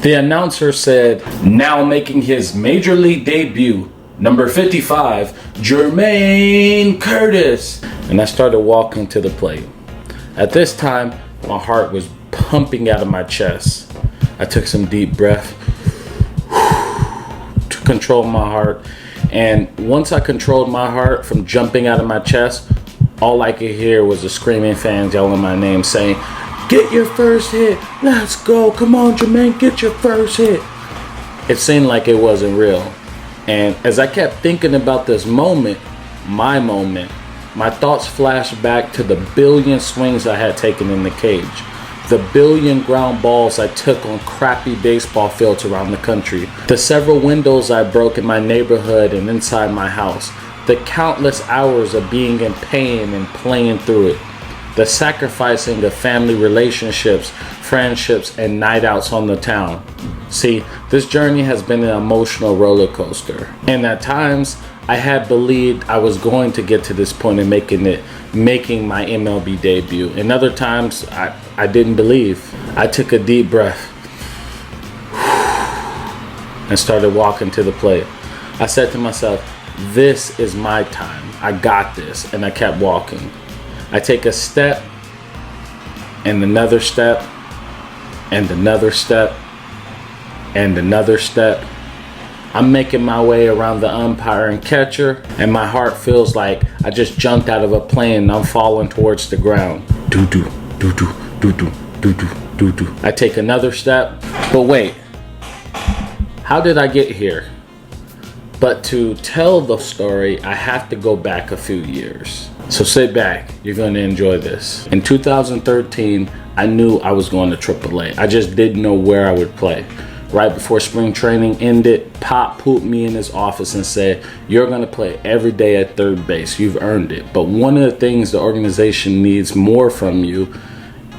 The announcer said, now making his major league debut, number 55, Jermaine Curtis. And I started walking to the plate. At this time, my heart was pumping out of my chest. I took some deep breath to control my heart. And once I controlled my heart from jumping out of my chest, all I could hear was the screaming fans yelling my name, saying, get your first hit. Let's go. Come on, Jermaine, get your first hit. It seemed like it wasn't real. And as I kept thinking about this moment, my thoughts flashed back to the billion swings I had taken in the cage, the billion ground balls I took on crappy baseball fields around the country, the several windows I broke in my neighborhood and inside my house, the countless hours of being in pain and playing through it, the sacrificing of family relationships, friendships, and night outs on the town. See, this journey has been an emotional roller coaster. And at times, I had believed I was going to get to this point in making my MLB debut. And other times, I didn't believe. I took a deep breath and started walking to the plate. I said to myself, this is my time. I got this. And I kept walking. I take a step and another step and another step and another step. I'm making my way around the umpire and catcher, and my heart feels like I just jumped out of a plane and I'm falling towards the ground. Doo-doo, doo-doo, doo-doo, doo-doo, doo-doo. I take another step, but wait, how did I get here? But to tell the story, I have to go back a few years. So sit back, you're going to enjoy this. In 2013, I knew I was going to AAA. I just didn't know where I would play. Right before spring training ended, Pop put me in his office and said, you're going to play every day at third base. You've earned it. But one of the things the organization needs more from you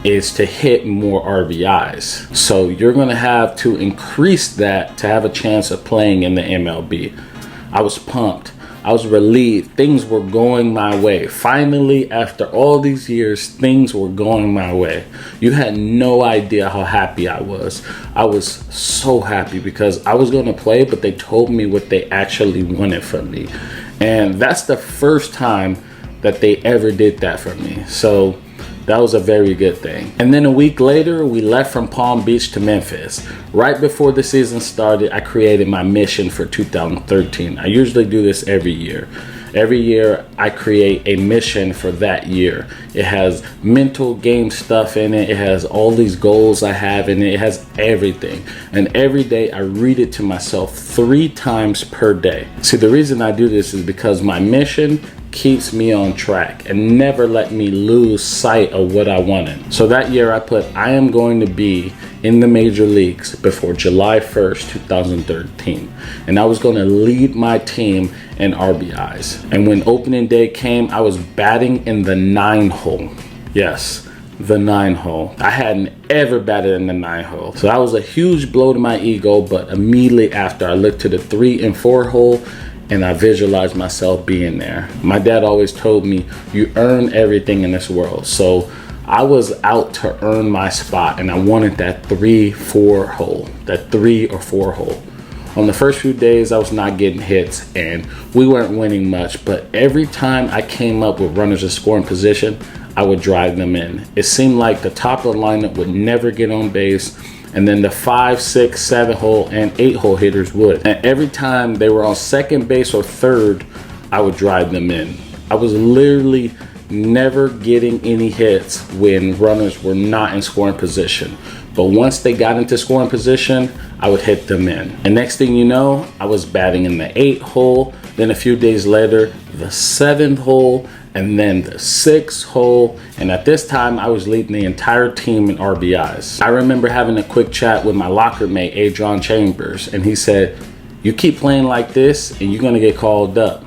is to hit more RBIs. So you're going to have to increase that to have a chance of playing in the MLB. I was pumped. I was relieved. Things were going my way. Finally, after all these years, things were going my way. You had no idea how happy I was. I was so happy because I was going to play, but they told me what they actually wanted from me. And that's the first time that they ever did that for me. So that was a very good thing. And then a week later, we left from Palm Beach to Memphis. Right before the season started, I created my mission for 2013. I usually do this every year. Every year, I create a mission for that year. It has mental game stuff in it. It has all these goals I have in it. It has everything. And every day, I read it to myself 3 times per day. See, the reason I do this is because my mission keeps me on track and never let me lose sight of what I wanted. So that year I put, I am going to be in the major leagues before July 1st, 2013. And I was going to lead my team in RBIs. And when opening day came, I was batting in the 9 hole. Yes, the 9 hole. I hadn't ever batted in the 9 hole. So that was a huge blow to my ego, but immediately after I looked to the 3 and 4 hole, and I visualized myself being there. My dad always told me, you earn everything in this world. So I was out to earn my spot, and I wanted that 3-4 hole, that 3 or 4 hole. On the first few days, I was not getting hits, and we weren't winning much. But every time I came up with runners in scoring position, I would drive them in. It seemed like the top of the lineup would never get on base, and then the 5, 6, 7 hole and 8 hole hitters would. And every time they were on second base or third, I would drive them in. I was literally never getting any hits when runners were not in scoring position. But once they got into scoring position, I would hit them in. And next thing you know, I was batting in the 8 hole. Then a few days later, the 7th hole, and then the 6th hole. And at this time, I was leading the entire team in RBIs. I remember having a quick chat with my locker mate, Adron Chambers, and he said, you keep playing like this and you're gonna get called up.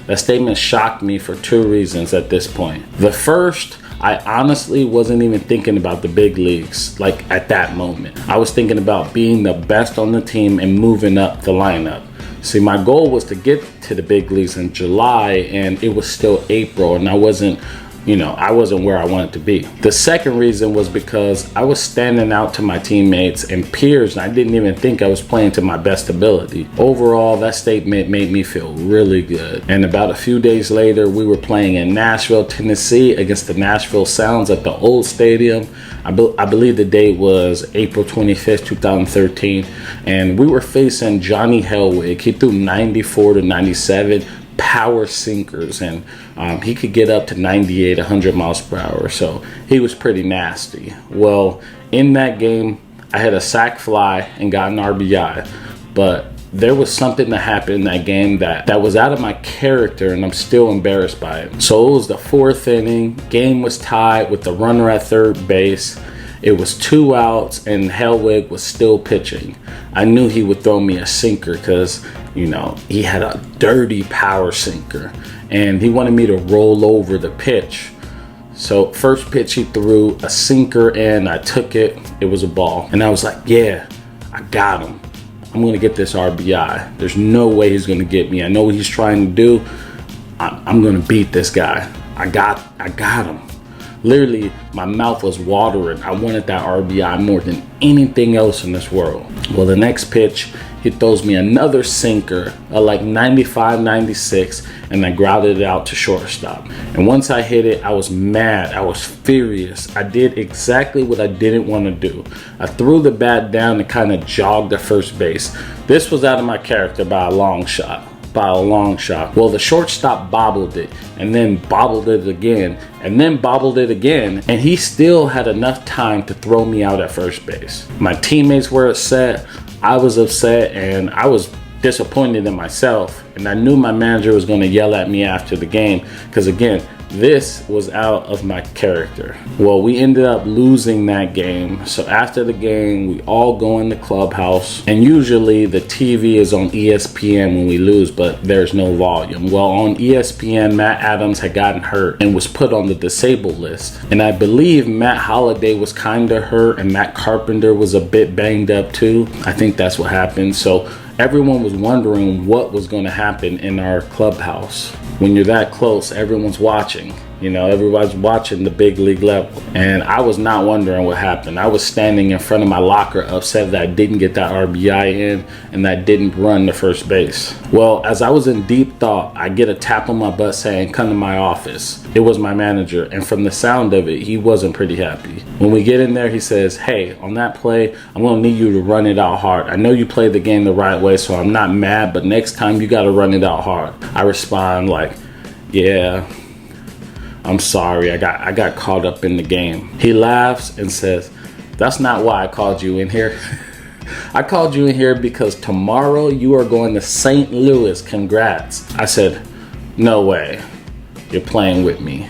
That statement shocked me for 2 reasons at this point. The first, I honestly wasn't even thinking about the big leagues like at that moment. I was thinking about being the best on the team and moving up the lineup. See, my goal was to get to the big leagues in July, and it was still April, and I wasn't I wasn't where I wanted to be. The second reason was because I was standing out to my teammates and peers, and I didn't even think I was playing to my best ability. Overall, that statement made me feel really good. And about a few days later, we were playing in Nashville, Tennessee against the Nashville Sounds at the old stadium. I believe the date was April 25th, 2013. And we were facing Johnny Hellwig. He threw 94 to 97 power sinkers, and he could get up to 98, 100 miles per hour. So he was pretty nasty. Well, in that game, I had a sac fly and got an RBI, but there was something that happened in that game that was out of my character, and I'm still embarrassed by it. So it was the fourth inning. Game was tied with the runner at third base. It was 2 outs, and Hellwig was still pitching. I knew he would throw me a sinker because, he had a dirty power sinker, and he wanted me to roll over the pitch. So first pitch he threw a sinker, and I took it. It was a ball, and I was like, yeah, I got him. I'm going to get this RBI. There's no way he's going to get me. I know what he's trying to do. I'm going to beat this guy. I got him. Literally, my mouth was watering. I wanted that RBI more than anything else in this world. Well, the next pitch, he throws me another sinker, like 95, 96, and I grounded it out to shortstop. And once I hit it, I was mad. I was furious. I did exactly what I didn't want to do. I threw the bat down and kind of jogged to first base. This was out of my character by a long shot. Well, the shortstop bobbled it, and then bobbled it again, and then bobbled it again, and he still had enough time to throw me out at first base. My teammates were upset, I was upset, and I was disappointed in myself, and I knew my manager was going to yell at me after the game, because again, this was out of my character. Well, we ended up losing that game. So after the game, we all go in the clubhouse, and usually the TV is on ESPN when we lose, but there's no volume. Well, on ESPN, Matt Adams had gotten hurt and was put on the disabled list. And I believe Matt Holliday was kind of hurt, and Matt Carpenter was a bit banged up too. I think that's what happened. So everyone was wondering what was going to happen in our clubhouse. When you're that close, everyone's watching. Everybody's watching the big league level. And I was not wondering what happened. I was standing in front of my locker upset that I didn't get that RBI in and that I didn't run to first base. Well, as I was in deep thought, I get a tap on my butt saying, come to my office. It was my manager. And from the sound of it, he wasn't pretty happy. When we get in there, he says, hey, on that play, I'm going to need you to run it out hard. I know you played the game the right way, so I'm not mad, but next time you got to run it out hard. I respond like, yeah, I'm sorry, I got caught up in the game. He laughs and says, that's not why I called you in here. I called you in here because tomorrow you are going to St. Louis. Congrats. I said, no way. You're playing with me.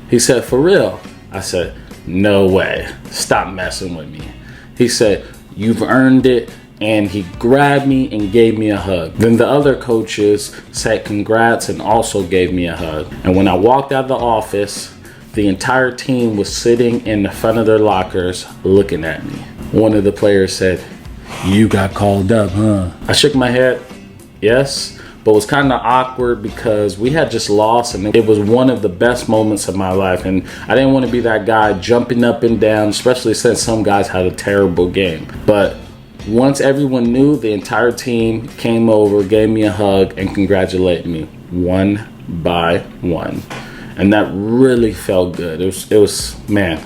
He said, for real? I said, no way. Stop messing with me. He said, you've earned it. And he grabbed me and gave me a hug. Then the other coaches said congrats and also gave me a hug. And when I walked out of the office, the entire team was sitting in the front of their lockers looking at me. One of the players said, you got called up, huh? I shook my head, yes, but it was kind of awkward because we had just lost, and it was one of the best moments of my life. And I didn't want to be that guy jumping up and down, especially since some guys had a terrible game. But once everyone knew, the entire team came over, gave me a hug, and congratulated me one by one. And that really felt good. It was, man,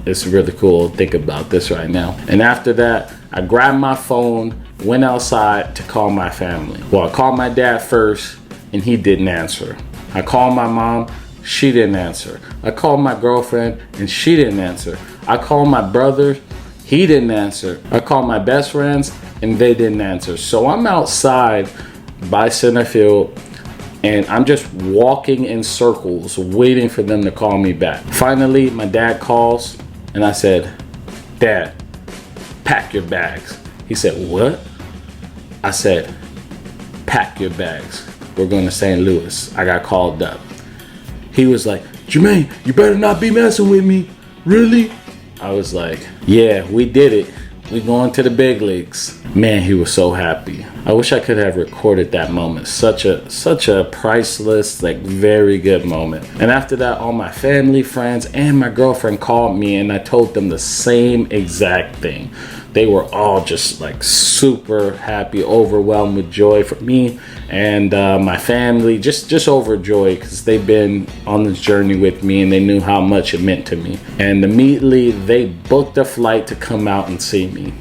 it's really cool to think about this right now. And after that, I grabbed my phone, went outside to call my family. Well, I called my dad first, and he didn't answer. I called my mom, she didn't answer. I called my girlfriend, and she didn't answer. I called my brother, he didn't answer. I called my best friends and they didn't answer. So I'm outside by center field and I'm just walking in circles waiting for them to call me back. Finally, my dad calls and I said, Dad, pack your bags. He said, what? I said, pack your bags. We're going to St. Louis. I got called up. He was like, Jermaine, you better not be messing with me. Really? I was like, yeah, we did it. We going to the big leagues. Man, he was so happy. I wish I could have recorded that moment. Such a priceless, like, very good moment. And after that, all my family, friends, and my girlfriend called me, and I told them the same exact thing. They were all just like super happy, overwhelmed with joy for me and my family, just overjoyed because they've been on this journey with me and they knew how much it meant to me. And immediately they booked a flight to come out and see me.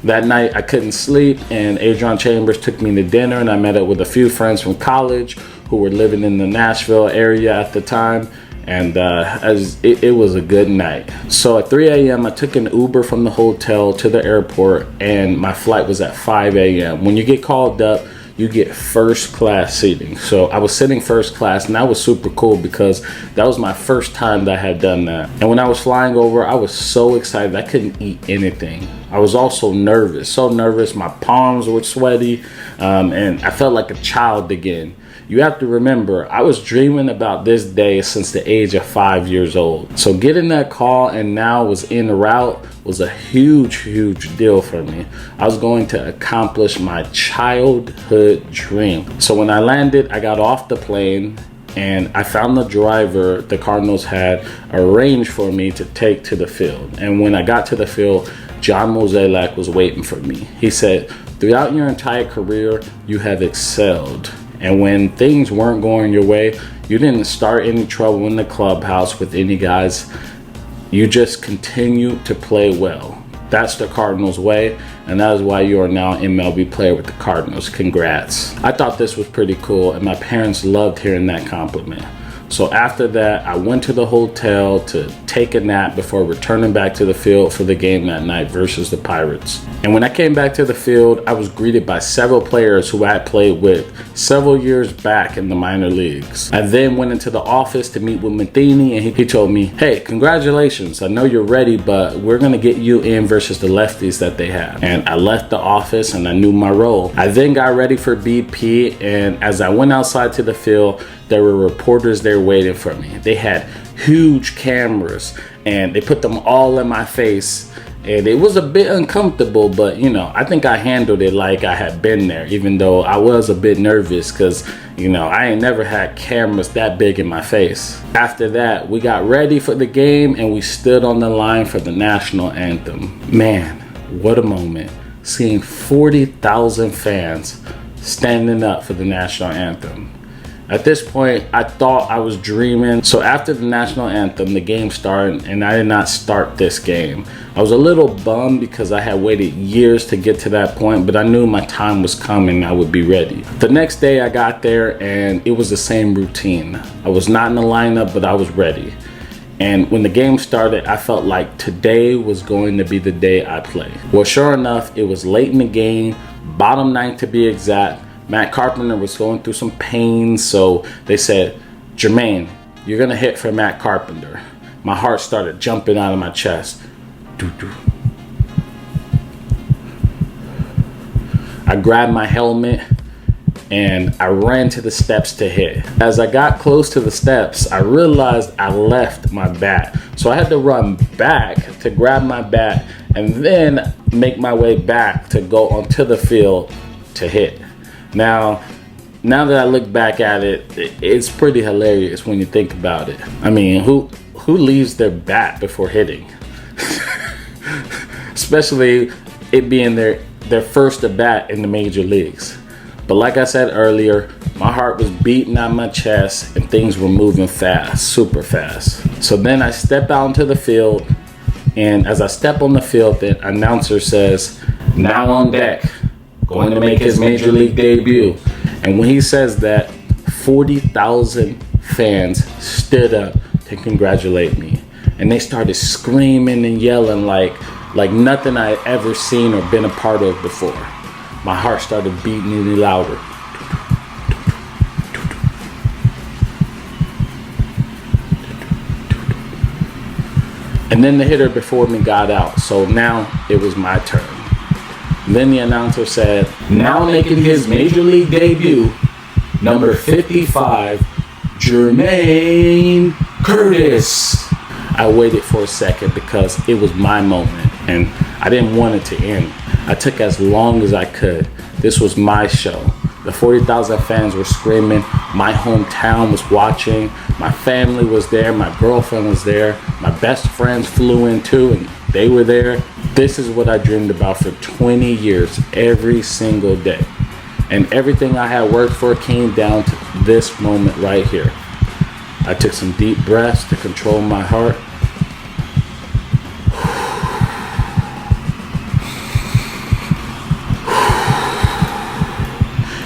That night I couldn't sleep, and Adrian Chambers took me to dinner, and I met up with a few friends from college who were living in the Nashville area at the time. And it was a good night. So at 3 a.m. I took an Uber from the hotel to the airport, and my flight was at 5 a.m. When you get called up, you get first class seating. So I was sitting first class, and that was super cool because that was my first time that I had done that. And when I was flying over, I was so excited I couldn't eat anything. I was also nervous, so nervous. My palms were sweaty, and I felt like a child again. You have to remember, I was dreaming about this day since the age of 5 years old. So getting that call and now was en route was a huge deal for me. I was going to accomplish my childhood dream. So when I landed, I got off the plane and I found the driver the Cardinals had arranged for me to take to the field. And when I got to the field, John Mozeliak was waiting for me. He said, "Throughout your entire career, you have excelled. And when things weren't going your way, you didn't start any trouble in the clubhouse with any guys. You just continued to play well. That's the Cardinals way, and that is why you are now an MLB player with the Cardinals. Congrats." I thought this was pretty cool, and my parents loved hearing that compliment. So after that, I went to the hotel to take a nap before returning back to the field for the game that night versus the Pirates. And when I came back to the field, I was greeted by several players who I had played with several years back in the minor leagues. I then went into the office to meet with Matheny, and he told me, "Hey, congratulations. I know you're ready, but we're going to get you in versus the lefties that they have." And I left the office and I knew my role. I then got ready for BP, and as I went outside to the field, there were reporters there waiting for me. They had huge cameras and they put them all in my face. And it was a bit uncomfortable, but I think I handled it like I had been there, even though I was a bit nervous because, I ain't never had cameras that big in my face. After that, we got ready for the game and we stood on the line for the national anthem. Man, what a moment. Seeing 40,000 fans standing up for the national anthem. At this point, I thought I was dreaming. So after the national anthem, the game started, and I did not start this game. I was a little bummed because I had waited years to get to that point, but I knew my time was coming. I would be ready. The next day I got there and it was the same routine. I was not in the lineup, but I was ready. And when the game started, I felt like today was going to be the day I play. Well, sure enough, it was late in the game, bottom ninth to be exact. Matt Carpenter was going through some pain, so they said, "Jermaine, you're gonna hit for Matt Carpenter." My heart started jumping out of my chest. Doo-doo. I grabbed my helmet and I ran to the steps to hit. As I got close to the steps, I realized I left my bat. So I had to run back to grab my bat and then make my way back to go onto the field to hit. Now that I look back at it, it's pretty hilarious when you think about it. I mean, who leaves their bat before hitting? Especially it being their first at bat in the major leagues. But like I said earlier, my heart was beating out my chest and things were moving fast, super fast. So then I step out into the field, and as I step on the field, the announcer says, "Now on deck, going to make his major league debut." And when he says that, 40,000 fans stood up to congratulate me. And they started screaming and yelling like nothing I had ever seen or been a part of before. My heart started beating really louder. And then the hitter before me got out, so now it was my turn. Then the announcer said, "Now making his major league debut, number 55, Jermaine Curtis." I waited for a second because it was my moment. and I didn't want it to end. I took as long as I could. This was my show. The 40,000 fans were screaming. My hometown was watching. My family was there. My girlfriend was there. My best friends flew in too, and they were there. This is what I dreamed about for 20 years, every single day. And everything I had worked for came down to this moment right here. I took some deep breaths to control my heart.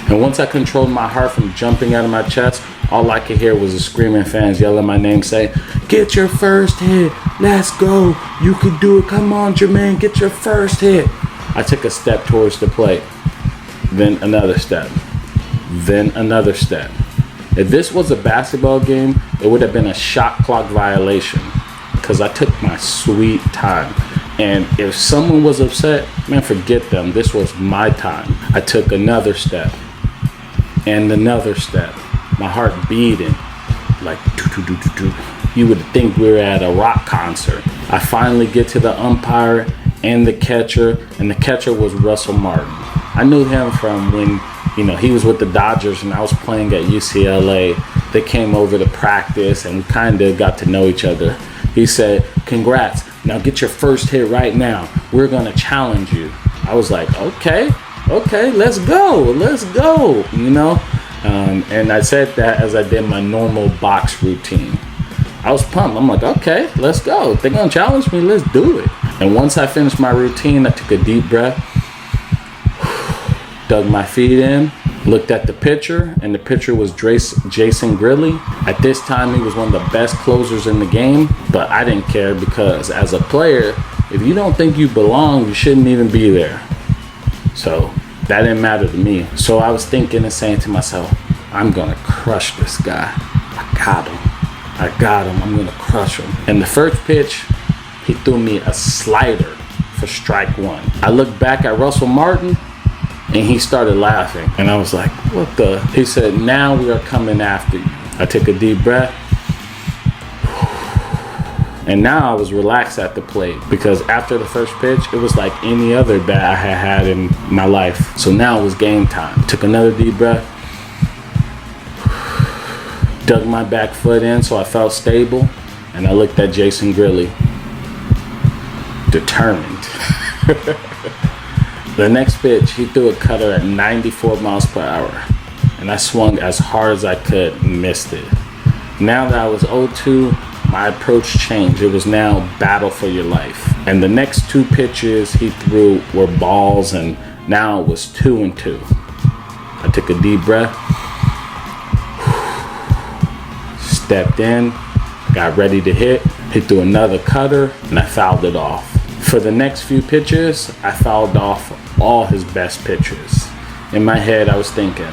And once I controlled my heart from jumping out of my chest, all I could hear was the screaming fans yelling my name, saying, "Get your first hit. Let's go. You can do it. Come on, Jermaine. Get your first hit." I took a step towards the plate. Then another step. Then another step. If this was a basketball game, it would have been a shot clock violation because I took my sweet time. And if someone was upset, man, forget them. This was my time. I took another step and another step. My heart beating like doo-doo-doo-doo-doo. You would think we were at a rock concert. I finally get to the umpire and the catcher, and the catcher was Russell Martin. I knew him from when, he was with the Dodgers and I was playing at UCLA. They came over to practice and we kind of got to know each other. He said, "Congrats. Now get your first hit right now. We're going to challenge you." I was like, okay, let's go. And I said that as I did my normal box routine. I was pumped. I'm like, okay, let's go. If they're going to challenge me, let's do it. And once I finished my routine, I took a deep breath, dug my feet in, looked at the pitcher, and the pitcher was Jason Grilli. At this time, he was one of the best closers in the game, but I didn't care because as a player, if you don't think you belong, you shouldn't even be there. So that didn't matter to me. So I was thinking and saying to myself, I'm going to crush this guy. I got him. I'm going to crush him. And the first pitch, he threw me a slider for strike one. I looked back at Russell Martin, and he started laughing. And I was like, what the? He said, "Now we are coming after you." I took a deep breath. And now I was relaxed at the plate because after the first pitch, it was like any other bat I had had in my life. So now it was game time. Took another deep breath. Dug my back foot in so I felt stable. And I looked at Jason Grilli. Determined. The next pitch, he threw a cutter at 94 miles per hour. And I swung as hard as I could and missed it. Now that I was 0-2, my approach changed. It was now battle for your life. And the next two pitches he threw were balls, and now it was 2-2. I took a deep breath, stepped in, got ready to hit. He threw another cutter, and I fouled it off. For the next few pitches, I fouled off all his best pitches. In my head, I was thinking,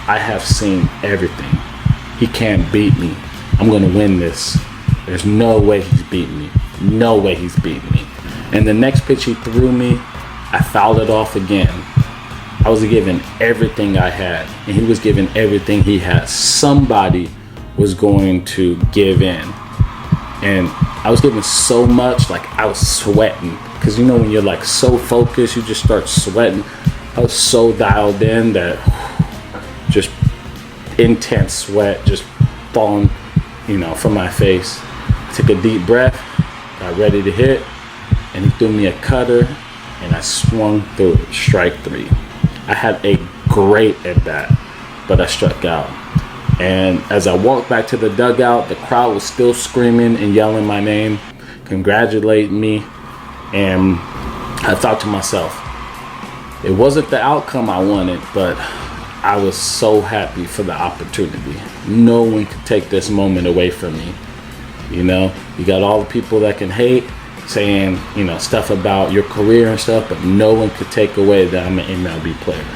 I have seen everything. He can't beat me. I'm going to win this. There's no way he's beating me. No way he's beating me. And the next pitch he threw me, I fouled it off again. I was giving everything I had, and he was giving everything he had. Somebody was going to give in. And I was giving so much, like I was sweating. Because when you're like so focused, you just start sweating. I was so dialed in that just intense sweat just falling, from my face. I took a deep breath, got ready to hit, and he threw me a cutter, and I swung through it, strike three. I had a great at bat, but I struck out. And as I walked back to the dugout, the crowd was still screaming and yelling my name, congratulating me. And I thought to myself, it wasn't the outcome I wanted, but I was so happy for the opportunity. No one could take this moment away from me. You got all the people that can hate, saying, stuff about your career and stuff, but no one could take away that I'm an MLB player.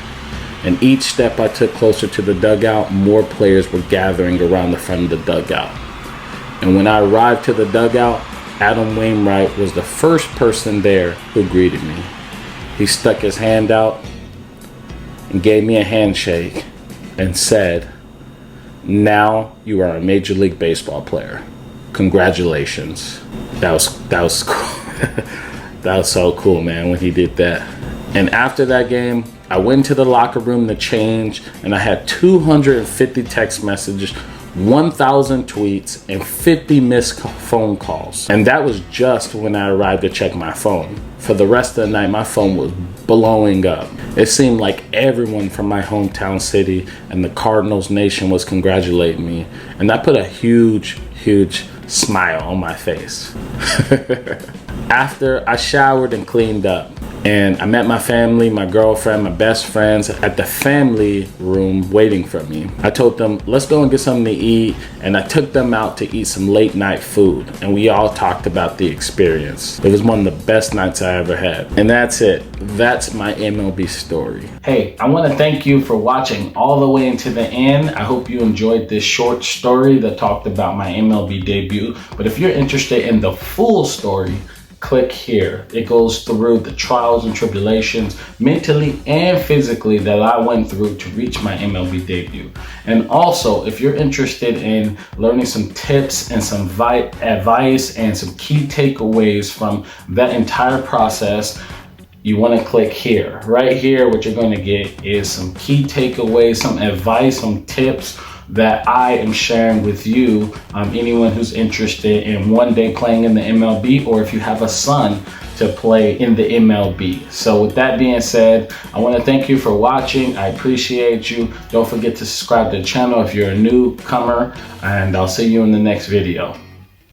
And each step I took closer to the dugout, more players were gathering around the front of the dugout. And when I arrived to the dugout, Adam Wainwright was the first person there who greeted me. He stuck his hand out and gave me a handshake and said, "Now you are a Major League Baseball player. Congratulations." That was cool. That was so cool, man, when he did that. And after that game, I went to the locker room to change, and I had 250 text messages, 1,000 tweets, and 50 missed phone calls. And that was just when I arrived to check my phone. For the rest of the night, my phone was blowing up. It seemed like everyone from my hometown city and the Cardinals nation was congratulating me. And that put a huge smile on my face. After I showered and cleaned up, and I met my family, my girlfriend, my best friends at the family room waiting for me. I told them, let's go and get something to eat. And I took them out to eat some late night food. And we all talked about the experience. It was one of the best nights I ever had. And that's it. That's my MLB story. Hey, I want to thank you for watching all the way into the end. I hope you enjoyed this short story that talked about my MLB debut. But if you're interested in the full story, click here. It goes through the trials and tribulations, mentally and physically, that I went through to reach my MLB debut. And also, if you're interested in learning some tips and some advice and some key takeaways from that entire process, you want to click here. Right here, what you're going to get is some key takeaways, some advice, some tips that I am sharing with you, anyone who's interested in one day playing in the MLB, or if you have a son to play in the MLB. So with that being said, I want to thank you for watching. I appreciate you. Don't forget to subscribe to the channel if you're a newcomer, and I'll see you in the next video.